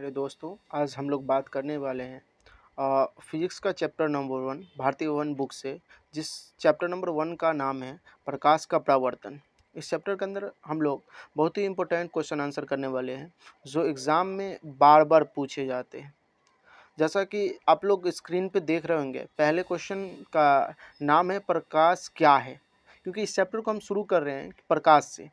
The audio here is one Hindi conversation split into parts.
मेरे दोस्तों, आज हम लोग बात करने वाले हैं फिजिक्स का चैप्टर नंबर 1 भारतीय वन बुक से, जिस चैप्टर नंबर 1 का नाम है प्रकाश का परावर्तन। इस चैप्टर के अंदर हम लोग बहुत ही इंपॉर्टेंट क्वेश्चन आंसर करने वाले हैं, जो एग्ज़ाम में बार-बार पूछे जाते हैं। जैसा कि आप लोग स्क्रीन पे देख रहे होंगे, पहले क्वेश्चन का नाम है प्रकाश क्या है? क्योंकि इस चैप्टर को हम शुरू कर रहे हैं प्रकाश से,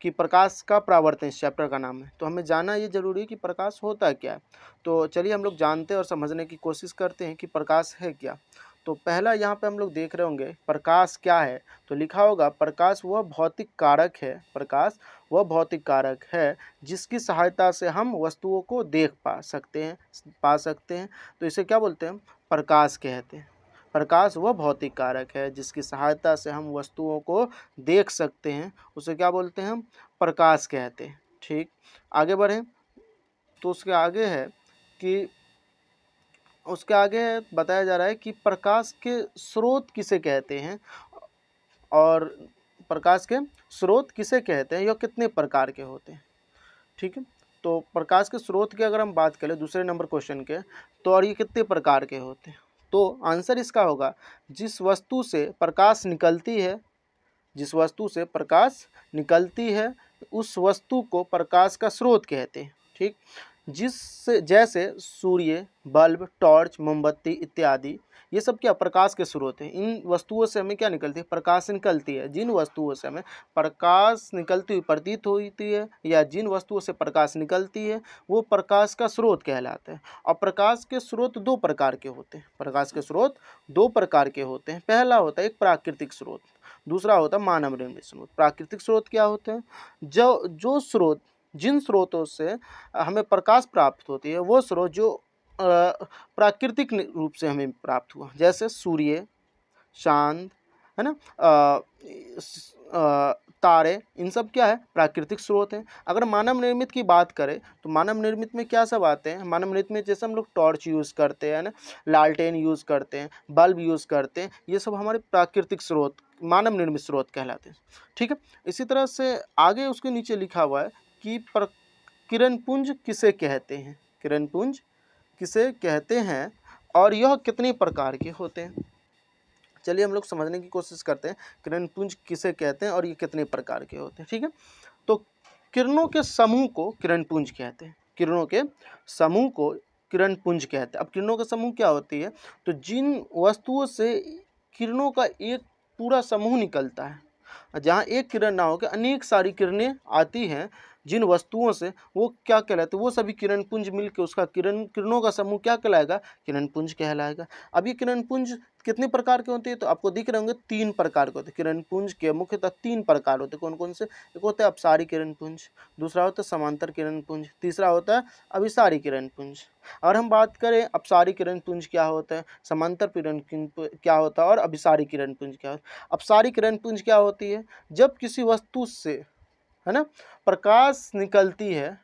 कि प्रकाश का परावर्तन इस चैप्टर का नाम है, तो हमें जानना ये ज़रूरी है कि प्रकाश होता क्या है। तो चलिए हम लोग जानते हैं और समझने की कोशिश करते हैं कि प्रकाश है क्या। तो पहला यहाँ पे हम लोग देख रहे होंगे प्रकाश क्या है, तो लिखा होगा प्रकाश वह भौतिक कारक है, प्रकाश वह भौतिक कारक है जिसकी सहायता से हम वस्तुओं को देख पा सकते हैं। तो इसे क्या बोलते हैं? प्रकाश कहते हैं। प्रकाश वह भौतिक कारक है जिसकी सहायता से हम वस्तुओं को देख सकते हैं, उसे क्या बोलते हैं? हम प्रकाश कहते हैं। ठीक, आगे बढ़ें तो कि उसके आगे बताया जा रहा है कि प्रकाश के स्रोत किसे कहते हैं, और प्रकाश के स्रोत किसे कहते हैं, यह कितने प्रकार के होते हैं। ठीक है, तो प्रकाश के स्रोत की अगर हम बात करें दूसरे नंबर क्वेश्चन के, तो और ये कितने प्रकार के होते हैं, तो आंसर इसका होगा जिस वस्तु से प्रकाश निकलती है, जिस वस्तु से प्रकाश निकलती है उस वस्तु को प्रकाश का स्रोत कहते हैं। ठीक, जिससे जैसे सूर्य, बल्ब, टॉर्च, मोमबत्ती इत्यादि, ये सब क्या प्रकाश के स्रोत हैं। इन वस्तुओं से हमें क्या निकलती है? प्रकाश निकलती है। जिन वस्तुओं से हमें प्रकाश निकलती हुई प्रतीत होती है, या जिन वस्तुओं से प्रकाश निकलती है, वो प्रकाश का स्रोत कहलाते हैं। और प्रकाश के स्रोत दो प्रकार के होते हैं। प्रकाश के स्रोत दो प्रकार के होते हैं। पहला होता है एक प्राकृतिक स्रोत, दूसरा होता है मानव निर्मित स्रोत। प्राकृतिक स्रोत क्या होते हैं? जो स्रोत, जिन स्रोतों से हमें प्रकाश प्राप्त होती है, वो स्रोत जो प्राकृतिक रूप से हमें प्राप्त हुआ, जैसे सूर्य, चांद, है ना, तारे, इन सब क्या है? प्राकृतिक स्रोत हैं। अगर मानव निर्मित की बात करें तो मानव निर्मित में क्या सब आते हैं? मानव निर्मित में जैसे हम लोग टॉर्च यूज़ करते हैं ना, लालटेन यूज़ करते हैं, बल्ब यूज़ करते हैं, ये सब हमारे प्राकृतिक स्रोत, मानव निर्मित स्रोत कहलाते हैं। ठीक है, इसी तरह से आगे उसके नीचे लिखा हुआ है कि किरणपुंज किसे कहते हैं? किरणपुंज किसे कहते हैं और यह कितने प्रकार के होते हैं? चलिए हम लोग समझने की कोशिश करते हैं किरणपुंज किसे कहते हैं और ये कितने प्रकार के होते हैं। ठीक है, तो किरणों के समूह को किरणपुंज कहते हैं। किरणों के समूह को किरणपुंज कहते हैं। अब किरणों का समूह क्या होती है? तो जिन वस्तुओं से किरणों का एक पूरा समूह निकलता है, जहाँ एक किरण ना होकर अनेक सारी किरणें आती हैं जिन वस्तुओं से, वो क्या कहलाते हैं? वो सभी किरणपुंज मिलकर उसका किरणों का समूह क्या कहलाएगा? किरणपुंज कहलाएगा। अब ये किरणपुंज कितने प्रकार के होते हैं? तो आपको दिख रहे होंगे 3 प्रकार के होते हैं। किरणपुंज के मुख्यतः 3 प्रकार होते हैं। कौन कौन से? एक होता है अपसारी किरणपुंज, दूसरा होता है समांतर किरणपुंज, तीसरा होता है अभिसारी किरणपुंज। और हम बात करें अपसारी किरणपुंज क्या होता है, समांतर किरणपुंज क्या होता है और अभिसारी किरणपुंज क्या होता है। अपसारी किरणपुंज क्या होती है? जब किसी वस्तु से, है ना, प्रकाश निकलती है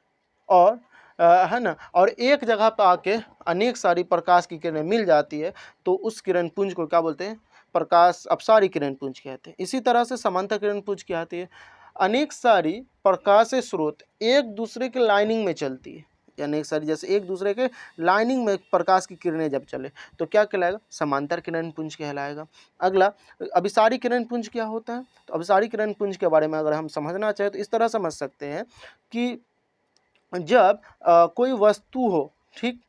और है ना, और एक जगह पर आके अनेक सारी प्रकाश की किरणें मिल जाती है, तो उस किरणपुंज को क्या बोलते हैं? प्रकाश अपसारी किरणपुंज कहते हैं। इसी तरह से समांतर किरणपुंज क्या आती है? अनेक सारी प्रकाश स्रोत एक दूसरे के लाइनिंग में चलती है, यानी एक सारी, जैसे एक दूसरे के लाइनिंग में प्रकाश की किरणें जब चले तो क्या कहलाएगा? समांतर किरणपुंज कहलाएगा। अगला अभिसारी किरणपुंज क्या होता है? तो अभिसारी किरणपुंज के बारे में अगर हम समझना चाहें तो इस तरह समझ सकते हैं कि जब कोई वस्तु हो, ठीक,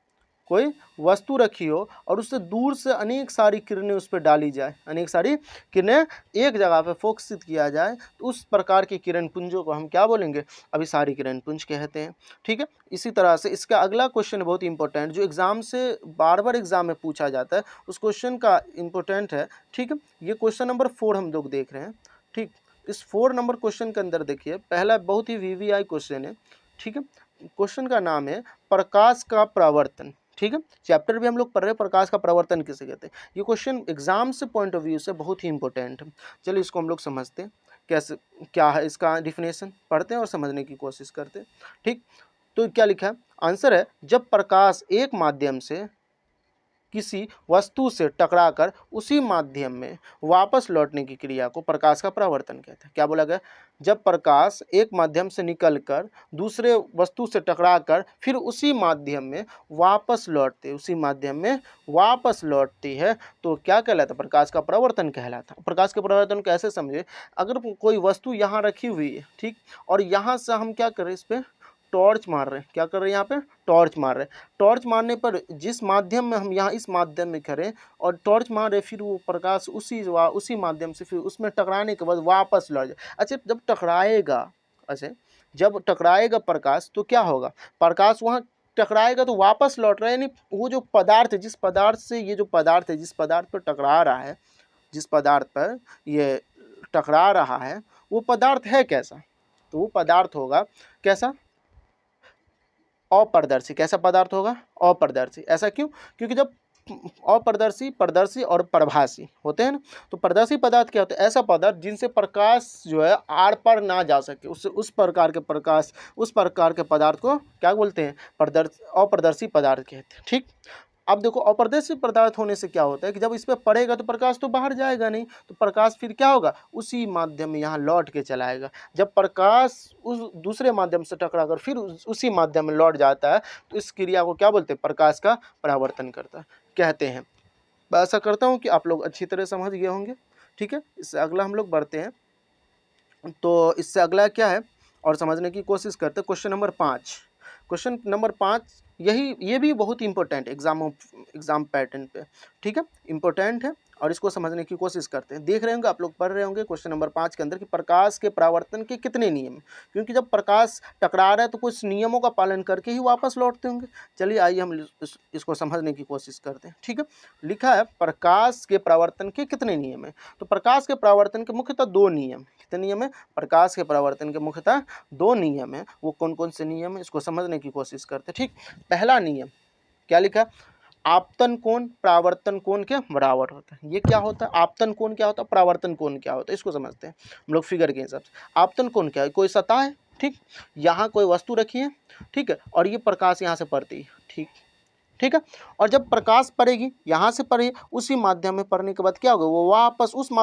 कोई वस्तु रखी हो और उससे दूर से अनेक सारी किरणें उस पर डाली जाए, अनेक सारी किरणें एक जगह पे फोकसित किया जाए, तो उस प्रकार की किरण पुंजों को हम क्या बोलेंगे? अभिसारी किरण पुंज कहते हैं। ठीक है, इसी तरह से इसका अगला क्वेश्चन बहुत इंपॉर्टेंट, जो एग्जाम से बार बार एग्जाम में पूछा जाता है, उस क्वेश्चन का इंपॉर्टेंट है। ठीक है, ये क्वेश्चन नंबर 4 हम लोग देख रहे हैं। ठीक, इस 4 नंबर क्वेश्चन के अंदर देखिए, पहला बहुत ही वीवीआई क्वेश्चन है। ठीक है, क्वेश्चन का नाम है प्रकाश का परावर्तन। ठीक है, चैप्टर भी हम लोग पढ़ रहे हैं प्रकाश का परावर्तन किसे कहते हैं। ये क्वेश्चन एग्जाम से पॉइंट ऑफ व्यू से बहुत ही इंपॉर्टेंट है। चलिए इसको हम लोग समझते हैं कैसे, क्या है इसका डिफिनेशन, पढ़ते हैं और समझने की कोशिश करते हैं। ठीक, तो क्या लिखा है? आंसर है जब प्रकाश एक माध्यम से किसी वस्तु से टकराकर उसी माध्यम में वापस लौटने की क्रिया को प्रकाश का परावर्तन कहते हैं। क्या बोला गया? जब प्रकाश एक माध्यम से निकलकर दूसरे वस्तु से टकराकर फिर उसी माध्यम में वापस लौटती है तो क्या कहलाता है? प्रकाश का परावर्तन कहलाता है। प्रकाश के परावर्तन कैसे समझे? अगर कोई वस्तु यहाँ रखी हुई है, ठीक, और यहाँ से हम क्या कर रहे हैं? इस पर टॉर्च मार रहे हैं। क्या कर रहे हैं? यहाँ पे टॉर्च मार रहे हैं। टॉर्च मारने पर जिस माध्यम में हम यहाँ इस माध्यम में करें और टॉर्च मार रहे, फिर वो प्रकाश उसी माध्यम से फिर उसमें टकराने के बाद वापस लौट जाए। अच्छा, जब टकराएगा प्रकाश तो क्या होगा? प्रकाश वहाँ टकराएगा तो वापस लौट रहा है, यानी वो जो पदार्थ है, जिस पदार्थ पर टकरा रहा है, जिस पदार्थ पर ये टकरा रहा है, वो पदार्थ है कैसा? तो वो पदार्थ होगा कैसा? अपारदर्शी। कैसा पदार्थ होगा? अपारदर्शी। ऐसा क्यों? क्योंकि जब अपारदर्शी, पारदर्शी और प्रभासी होते हैं ना, तो पारदर्शी पदार्थ क्या होता है? ऐसा पदार्थ जिनसे प्रकाश जो है आर पार ना जा सके, उस प्रकार के पदार्थ को क्या बोलते हैं? अपारदर्शी पदार्थ कहते हैं। ठीक, अब देखो, अपारदर्शी पदार्थ होने से क्या होता है कि जब इस पर पड़ेगा तो प्रकाश तो बाहर जाएगा नहीं, तो प्रकाश फिर क्या होगा? उसी माध्यम में यहाँ लौट के चला आएगा। जब प्रकाश उस दूसरे माध्यम से टकराकर फिर उसी माध्यम में लौट जाता है तो इस क्रिया को क्या बोलते हैं? प्रकाश का परावर्तन कहते हैं। मैं आशा करता हूँ कि आप लोग अच्छी तरह समझ गए होंगे। ठीक है, इससे अगला हम लोग बढ़ते हैं। तो इससे अगला क्या है और समझने की कोशिश करते हैं। क्वेश्चन नंबर 5 ये भी बहुत इंपॉर्टेंट एग्जाम पैटर्न पे, ठीक है, इंपॉर्टेंट है और इसको समझने की कोशिश करते हैं। देख रहे होंगे आप लोग, पढ़ रहे होंगे क्वेश्चन नंबर 5 के अंदर कि प्रकाश के परावर्तन के कितने नियम हैं, क्योंकि जब प्रकाश टकरा रहा है तो कुछ नियमों का पालन करके ही वापस लौटते होंगे। चलिए आइए हम इसको समझने की कोशिश करते हैं। ठीक है, लिखा है प्रकाश के परावर्तन के कितने नियम हैं। तो प्रकाश के परावर्तन के मुख्यतः 2 नियम। कितने नियम है? प्रकाश के परावर्तन के मुख्यतः 2 नियम है। वो कौन कौन से नियम है इसको समझने की कोशिश करते हैं। ठीक, पहला नियम क्या लिखा है? आपतन कोण परावर्तन कोण के बराबर होता है। ये क्या होता है? आपतन कोण क्या होता है? परावर्तन कोण क्या होता है? इसको समझते हैं हम लोग फिगर के हिसाब से। आपतन कोण क्या है? कोई सतह है, ठीक, यहाँ कोई वस्तु रखी है, ठीक है, और ये प्रकाश यहाँ से पड़ती है, ठीक है, और जब प्रकाश पड़ेगी यहाँ से पड़े, उसी माध्यम में पड़ने के बाद क्या होगा? वो वापस उसी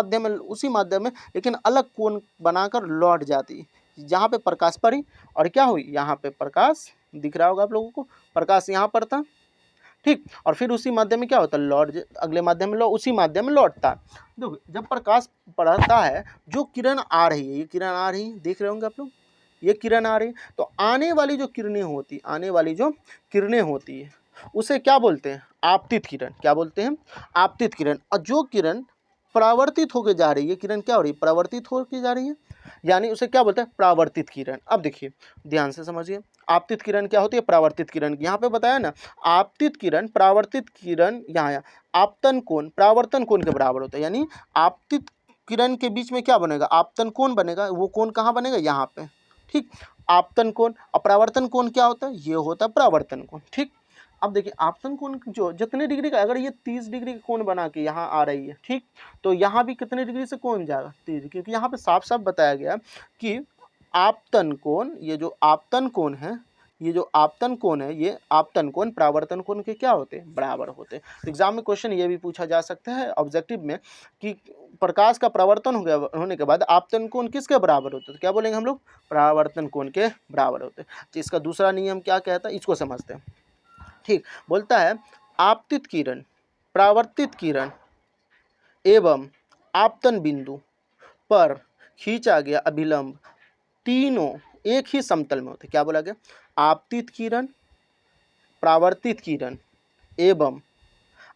माध्यम में लेकिन अलग कोण बनाकर लौट जाती है। जहाँ पे प्रकाश पड़ी और क्या हुई? यहाँ पे प्रकाश दिख रहा होगा आप लोगों को, प्रकाश यहाँ पड़ता, ठीक, और फिर उसी माध्यम में क्या होता है? अगले माध्यम में उसी माध्यम में लौटता है। देखो, जब प्रकाश पड़ता है, जो किरण आ रही है, ये किरण आ रही है, देख रहे होंगे आप लोग, ये किरण आ रही है, तो आने वाली जो किरणें होती है उसे क्या बोलते हैं? आपतित किरण। क्या बोलते हैं? आपतित किरण। और जो किरण परावर्तित होकर जा रही है, किरण क्या हो रही है? परावर्तित होकर जा रही है, यानी उसे क्या बोलते हैं? परावर्तित किरण। अब देखिए, ध्यान से समझिए, आपतित किरण क्या होती है? परावर्तित किरण। यहाँ पे बताया ना, आपतित किरण, परावर्तित किरण, यहाँ आपतन कोण परावर्तन कोण के बराबर होता है, यानी आपतित किरण के बीच में क्या बनेगा? आपतन कोण बनेगा। वो कोण कहाँ बनेगा? यहाँ पे, ठीक, आपतन कोण। और परावर्तन कोण क्या होता है? ये होता है परावर्तन कोण। ठीक, अब देखिए, आपतन कोण जो जितने डिग्री का, अगर ये 30 डिग्री का कोण बना के यहाँ आ रही है, ठीक, तो यहाँ भी कितने डिग्री से कोण जाएगा? 30, क्योंकि यहाँ पे साफ साफ बताया गया कि आपतन कोण, ये जो आपतन कोण है, ये आपतन कोण परावर्तन कोण के क्या होते हैं? बराबर होते हैं। तो एग्जाम में क्वेश्चन ये भी पूछा जा सकता है ऑब्जेक्टिव में कि प्रकाश का परावर्तन होने के बाद आपतन कोण किसके बराबर होते हैं? तो क्या बोलेंगे हम लोग? परावर्तन कोण के बराबर होते हैं। तो इसका दूसरा नियम क्या कहता है, इसको समझते हैं। ठीक, बोलता है आपतित किरण, परावर्तित किरण एवं आपतन बिंदु पर खींचा गया अभिलंब तीनों एक ही समतल में होते। क्या बोला गया? आपतित किरण, परावर्तित किरण एवं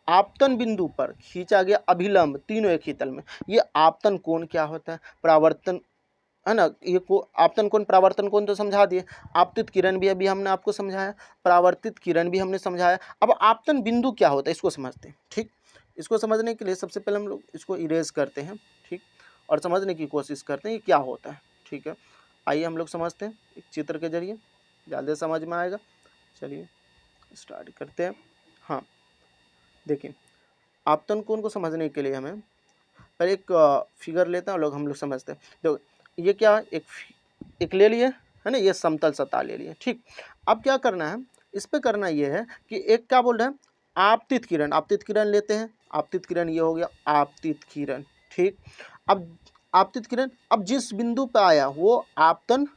आपतन बिंदु पर खींचा गया अभिलंब तीनों एक ही तल में। ये आपतन कोण क्या होता है? परावर्तन है ना, ये आपतन कोण परावर्तन कोण तो समझा दिए। आपतित किरण भी अभी हमने आपको समझाया, परावर्तित किरण भी हमने समझाया। अब आपतन बिंदु क्या होता है इसको समझते हैं। ठीक, इसको समझने के लिए सबसे पहले हम लोग इसको इरेज करते हैं, ठीक, और समझने की कोशिश करते हैं ये क्या होता है। ठीक है, आइए हम लोग समझते हैं एक चित्र के जरिए, ज़्यादा समझ में आएगा। चलिए स्टार्ट करते हैं। हाँ, देखिए, आपतन कोण को समझने के लिए हमें पहले एक फिगर लेते हैं और हम लोग समझते हैं। तो ये क्या है? एक ले लिए है ना, ये समतल सतह ले लिए। ठीक, अब क्या करना है? इस पे करना ये है कि एक क्या बोल रहे हैं? आपतित किरण, आपतित किरण लेते हैं, आपतित किरण ये हो गया आपतित किरण, ठीक। अब आपतित किरण अब जिस बिंदु पर आया वो आपतन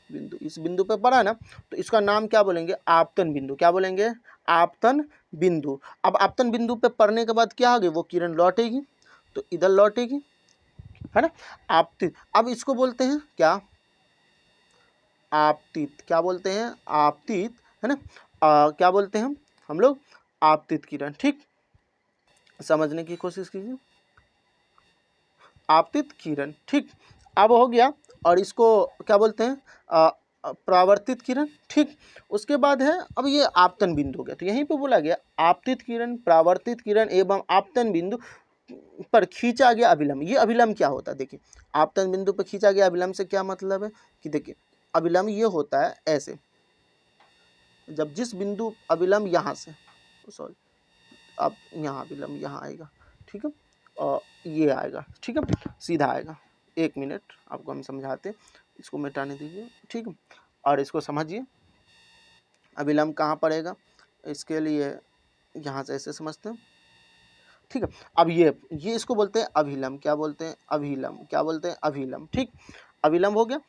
बिंदु, इस बिंदु पे पड़ा ना, तो इसका नाम क्या बोलेंगे, आपतन बिंदु। क्या बोलेंगे, आपतन बिंदु। अब आपतन बिंदु पे पड़ने के बाद क्या होगी, वो किरण लौटेगी, तो इधर लौटेगी, है ना, आपतित। अब इसको बोलते हैं क्या, आपतित। क्या बोलते हैं, आपतित, है ना। क्या बोलते हैं हम लोग, आपतित किरण, ठीक। समझने की कोशिश कीजिए, आपतित किरण, ठीक। अब हो गया, और इसको क्या बोलते हैं, परावर्तित किरण, ठीक। उसके बाद है, अब ये आपतन बिंदु हो गया, तो यहीं पे बोला गया आपतित किरण, परावर्तित किरण एवं आपतन बिंदु पर खींचा गया अभिलंब। ये अभिलंब क्या होता है, देखिए, आपतन बिंदु पर खींचा गया अभिलंब से क्या मतलब है कि देखिए, अभिलंब ये होता है ऐसे, जब जिस बिंदु अभिलंब यहाँ से, सॉरी, अब यहाँ अभिलंब यहाँ आएगा, ठीक है, और ये आएगा, ठीक है, सीधा आएगा। एक मिनट आपको हम समझाते हैं, इसको मिटाने दीजिए, ठीक है, और इसको समझिए, अभिलंब कहाँ पड़ेगा, इसके लिए यहाँ से ऐसे समझते हैं, ठीक है। अब ये इसको बोलते हैं अभिलंब। क्या बोलते हैं, अभिलंब। क्या बोलते हैं, अभिलंब, ठीक। अभिलंब हो गया।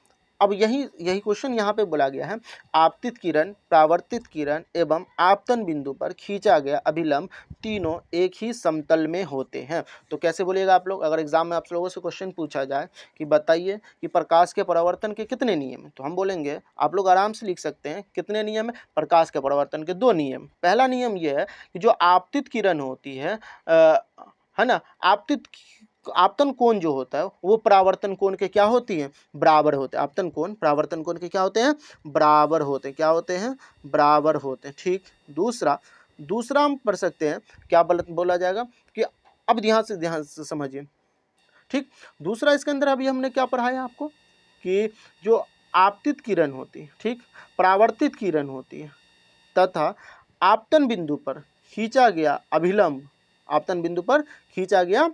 अब यही क्वेश्चन यहाँ पे बोला गया है, आपतित किरण, परावर्तित किरण एवं आपतन बिंदु पर खींचा गया अभिलंब तीनों एक ही समतल में होते हैं। तो कैसे बोलिएगा आप लोग, अगर एग्जाम में आप लोगों से क्वेश्चन पूछा जाए कि बताइए कि प्रकाश के परावर्तन के कितने नियम हैं, तो हम बोलेंगे, आप लोग आराम से लिख सकते हैं कितने नियम है, प्रकाश के परावर्तन के 2 नियम। पहला नियम यह है कि जो आपतित किरण होती है, है ना, आपतन कोण जो होता है वो परावर्तन कोण के क्या होती है, बराबर होते हैं। आपतन कोण परावर्तन कोण के क्या होते हैं, बराबर होते हैं। क्या होते हैं, बराबर होते हैं, ठीक। दूसरा हम पढ़ सकते हैं, क्या बोला जाएगा कि, अब ध्यान से समझिए, ठीक। दूसरा इसके अंदर अभी हमने क्या पढ़ाया आपको कि जो आपतित किरण होती है, ठीक, परावर्तित किरण होती है तथा आपतन बिंदु पर खींचा गया अभिलंब, आपतन बिंदु पर खींचा गया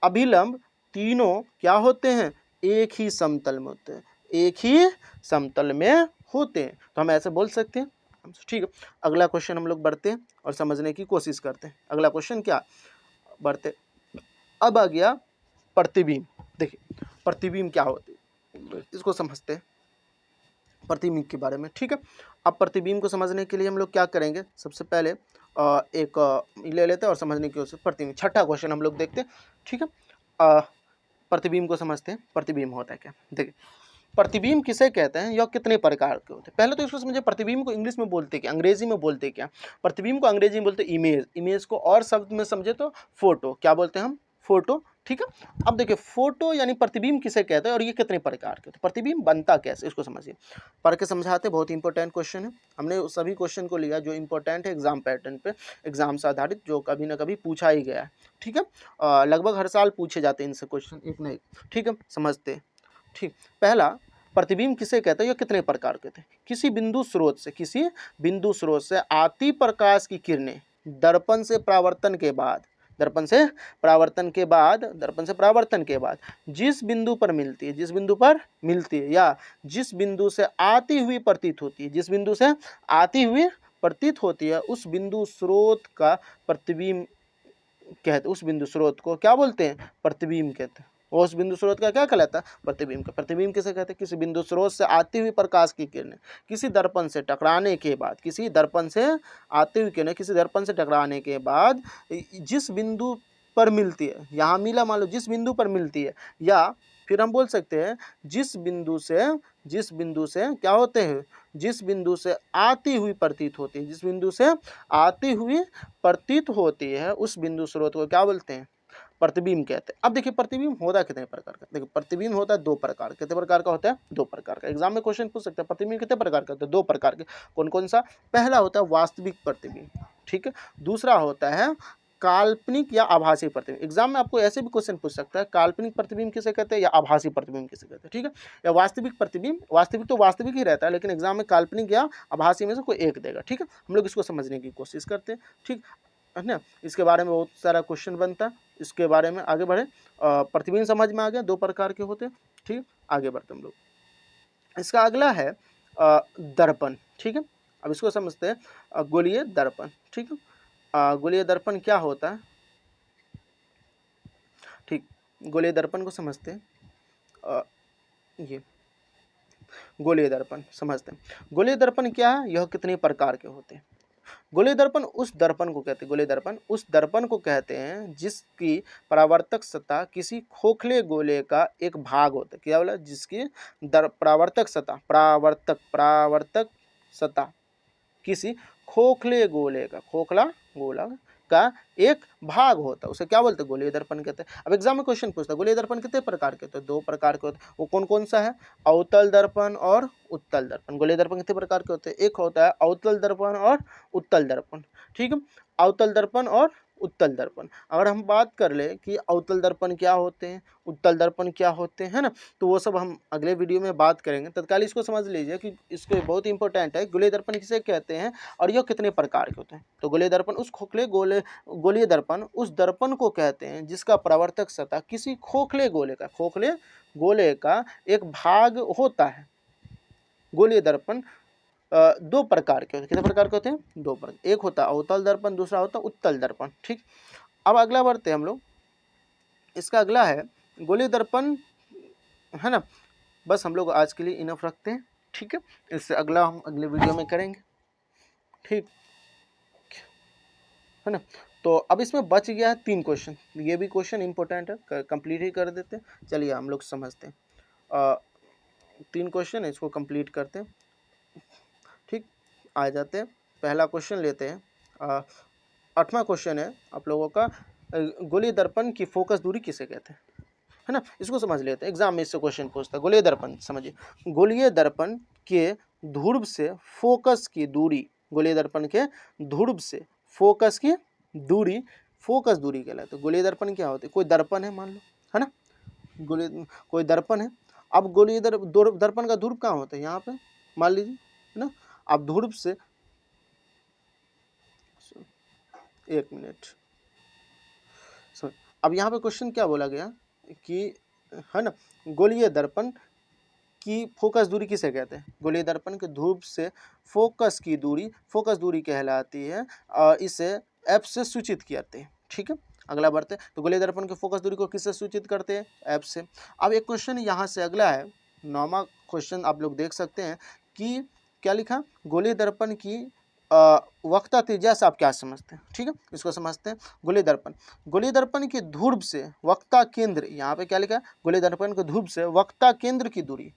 अभिलंब तीनों क्या होते हैं, एक ही समतल में होते हैं, एक ही समतल में होते हैं। तो हम ऐसे बोल सकते हैं, ठीक है। अगला क्वेश्चन हम लोग बढ़ते हैं और समझने की कोशिश करते हैं। अगला क्वेश्चन क्या, बढ़ते, अब आ गया प्रतिबिंब। देखिए प्रतिबिंब क्या होती है, इसको समझते हैं, प्रतिबिंब के बारे में, ठीक है। अब प्रतिबिंब को समझने के लिए हम लोग क्या करेंगे, सबसे पहले एक ले लेते हैं और समझने की कोशिश। प्रतिबिंब, छठा क्वेश्चन हम लोग देखते हैं, ठीक है। प्रतिबिंब को समझते हैं, प्रतिबिंब होता है क्या। देखिए प्रतिबिंब किसे कहते हैं, यह कितने प्रकार के होते हैं। पहले तो इसको समझिए, प्रतिबिंब को इंग्लिश में बोलते क्या, अंग्रेजी में बोलते क्या। प्रतिबिंब को अंग्रेजी में बोलते इमेज, इमेज को और शब्द में समझे तो फोटो। क्या बोलते हैं हम, फोटो, ठीक है। अब देखिए फोटो यानी प्रतिबिंब किसे कहते हैं और ये कितने प्रकार के होते हैं, प्रतिबिंब बनता कैसे, इसको समझिए, पढ़ के समझाते। बहुत इंपॉर्टेंट क्वेश्चन है, हमने उस सभी क्वेश्चन को लिया जो इंपॉर्टेंट है एग्जाम पैटर्न पे, एग्जाम से आधारित, जो कभी ना कभी पूछा ही गया है, ठीक है। लगभग हर साल पूछे जाते हैं इनसे क्वेश्चन, एक ना एक, ठीक है, समझते हैं, ठीक। पहला, प्रतिबिंब किसे कहते हैं, ये कितने प्रकार के थे, किसी बिंदु स्रोत से आती प्रकाश की किरणें दर्पण से परावर्तन के बाद, जिस बिंदु पर मिलती है या जिस बिंदु से आती हुई प्रतीत होती है उस बिंदु स्रोत का प्रतिबिंब कहते, उस बिंदु स्रोत को क्या बोलते हैं, प्रतिबिंब कहते हैं। और उस बिंदु स्रोत का क्या कहलाता है, प्रतिबिंब का। प्रतिबिंब किसे कहते हैं, किसी बिंदु स्रोत से आती हुई प्रकाश की किरणें किसी दर्पण से टकराने के बाद, जिस बिंदु पर मिलती है, यहाँ मिला मान लो, जिस बिंदु पर मिलती है, या फिर हम बोल सकते हैं जिस बिंदु से क्या होते हैं, जिस बिंदु से आती हुई प्रतीत होती है उस बिंदु स्रोत को क्या बोलते हैं, प्रतिबिंब कहते हैं। अब देखिए प्रतिबिंब होता कितने प्रकार का, देखिए प्रतिबिंब होता है 2 प्रकार। कितने प्रकार का होता है, 2 प्रकार का। एग्जाम में क्वेश्चन पूछ सकते हैं प्रतिबिंब कितने प्रकार का होता है, 2 प्रकार के। कौन कौन सा, पहला होता है वास्तविक प्रतिबिंब, ठीक है। दूसरा होता है काल्पनिक या आभासी प्रतिबिंब। एग्जाम में आपको ऐसे भी क्वेश्चन पूछ सकता है, काल्पनिक प्रतिबिंब किसे कहते हैं या आभासी प्रतिबिंब किसे कहते हैं, ठीक है। या वास्तविक प्रतिबिंब, वास्तविक तो वास्तविक ही रहता है, लेकिन एग्जाम में काल्पनिक या आभासी में से कोई एक देगा, ठीक है। हम लोग इसको समझने की कोशिश करते हैं, ठीक है ना। इसके बारे में बहुत सारा क्वेश्चन बनता है, इसके बारे में आगे बढ़े। प्रतिबिंब समझ में आ गया, 2 प्रकार के होते हैं, ठीक। आगे बढ़ते हम लोग, इसका अगला है दर्पण, ठीक है। अब इसको समझते हैं, गोलीय दर्पण, ठीक है। गोलीय दर्पण क्या होता है? ठीक, गोलीय दर्पण को समझते हैं। ये गोलीय दर्पण समझते हैं। गोलीय दर्पण क्या है, यह कितने प्रकार के होते हैं? गोलीय दर्पण उस दर्पण को कहते हैं, गोलीय दर्पण उस दर्पण को कहते हैं जिसकी परावर्तक सतह किसी खोखले गोले का एक भाग होता है। क्या बोला? जिसकी परावर्तक सतह, परावर्तक सतह किसी खोखले गोले का, खोखला गोला का एक भाग होता है, उसे क्या बोलते हैं? गोलीय दर्पण कहते हैं। अब एग्जाम में क्वेश्चन पूछता है गोलीय दर्पण कितने प्रकार के होते हैं? 2 प्रकार के होते हैं। वो कौन कौन सा है? अवतल दर्पण और उत्तल दर्पण। गोलीय दर्पण कितने प्रकार के होते हैं? एक होता है अवतल दर्पण और उत्तल दर्पण। ठीक है, अवतल दर्पण और उत्तल दर्पण। अगर हम बात कर ले कि अवतल दर्पण क्या होते हैं, उत्तल दर्पण क्या होते हैं ना, तो वो सब हम अगले वीडियो में बात करेंगे। तत्काल इसको समझ लीजिए कि इसको बहुत इंपॉर्टेंट है, गोलीय दर्पण किसे कहते हैं और यह कितने प्रकार के होते हैं। तो गोलीय दर्पण उस खोखले गोलीय दर्पण उस दर्पण को कहते हैं जिसका परावर्तक सतह किसी खोखले गोले का एक भाग होता है। गोलीय दर्पण 2 प्रकार के होते हैं। कितने प्रकार के होते हैं? 2 प्रकार। एक होता है अवतल दर्पण, दूसरा होता है उत्तल दर्पण। ठीक, अब अगला बढ़ते हैं हम लोग। इसका अगला है गोलीय दर्पण, है ना। बस हम लोग आज के लिए इनफ रखते हैं। ठीक है, इससे अगला हम अगले वीडियो में करेंगे। ठीक है ना। तो अब इसमें बच गया है 3 क्वेश्चन। ये भी क्वेश्चन इंपॉर्टेंट है, कंप्लीट ही कर देते हैं। चलिए हम लोग समझते हैं। 3 क्वेश्चन है, इसको कंप्लीट करते हैं। ठीक, आ जाते हैं। पहला क्वेश्चन लेते हैं। 8वां क्वेश्चन है आप लोगों का, गोलीय दर्पण की फोकस दूरी किसे कहते हैं? है ना, इसको समझ लेते हैं। एग्जाम में इससे क्वेश्चन पूछता है। गोलीय दर्पण समझिए, गोलीय दर्पण के ध्रुव से फोकस की दूरी, गोलीय दर्पण के ध्रुव से फोकस की दूरी फोकस दूरी कहलाती है। गोलीय दर्पण क्या होती है? कोई दर्पण है मान लो, है ना, कोई दर्पण है। अब गोलीय दर्पण का ध्रुव कहाँ होता है? यहाँ पे मान लीजिए, है ना। अब ध्रुव से, एक मिनट, अब यहाँ पे क्वेश्चन क्या बोला गया कि, है ना, गोलीय दर्पण की फोकस दूरी किसे कहते हैं? गोलीय दर्पण के ध्रुव से फोकस दूरी कहलाती है और इसे एफ से सूचित करते हैं। ठीक है, अगला बढ़ते हैं। तो गोलीय दर्पण के फोकस दूरी को किससे सूचित करते हैं? एफ से। अब एक क्वेश्चन यहाँ से अगला है, 9वां क्वेश्चन आप लोग देख सकते हैं कि क्या लिखा, गोलीय दर्पण की वक्रता त्रिज्या से आप क्या समझते हैं? ठीक है, इसको समझते हैं। गोलीय दर्पण की ध्रुव से वक्रता केंद्र, यहाँ पे क्या लिखा है? गोलीय दर्पण के ध्रुव से वक्रता केंद्र की दूरी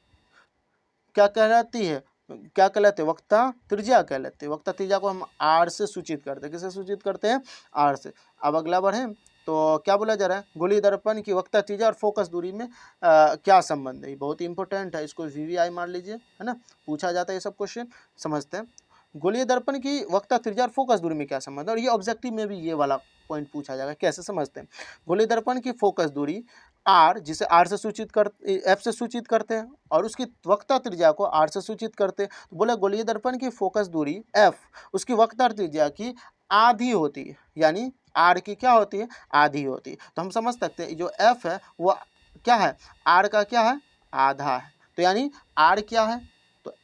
क्या कहलाती है? क्या कहलाते हैं? वक्रता त्रिज्या कहलाती है। वक्रता त्रिज्या को हम आर से सूचित करते हैं। किससे सूचित करते हैं? आर से। अब अगला बढ़े तो क्या बोला जा रहा है? गोलीय दर्पण की वक्रता त्रिज्या और फोकस दूरी में क्या संबंध है? ये बहुत इंपॉर्टेंट है, इसको VVI मान लीजिए, है ना, पूछा जाता है ये सब क्वेश्चन। समझते हैं, गोलीय दर्पण की वक्रता त्रिज्या और फोकस दूरी में क्या संबंध है, और ये ऑब्जेक्टिव में भी ये वाला पॉइंट पूछा जाएगा। कैसे समझते हैं? गोलीय दर्पण की फोकस दूरी आर, जिसे आर से सूचित कर एफ से सूचित करते हैं, और उसकी वक्रता त्रिज्या को आर से सूचित करते हैं। तो बोला गोलीय दर्पण की फोकस दूरी एफ उसकी वक्रता त्रिज्या की आधी होती है, यानी आर की क्या होती है? आधी होती है। तो हम समझ सकते हैं जो एफ है वो क्या है? आर का क्या है? आधा है। तो यानी आर क्या है? तो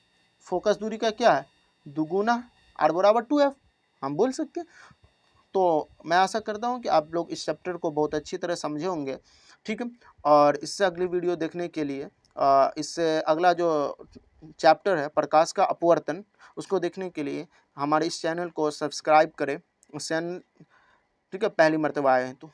फोकस दूरी का क्या है? दुगुना, आर बराबर 2f हम बोल सकते हैं। तो मैं आशा करता हूँ कि आप लोग इस चैप्टर को बहुत अच्छी तरह समझे होंगे। ठीक है, और इससे अगली वीडियो देखने के लिए इससे अगला जो चैप्टर है प्रकाश का अपवर्तन, उसको देखने के लिए हमारे इस चैनल को सब्सक्राइब करें। चैनल, ठीक है, पहली मर्तबा आए हैं तो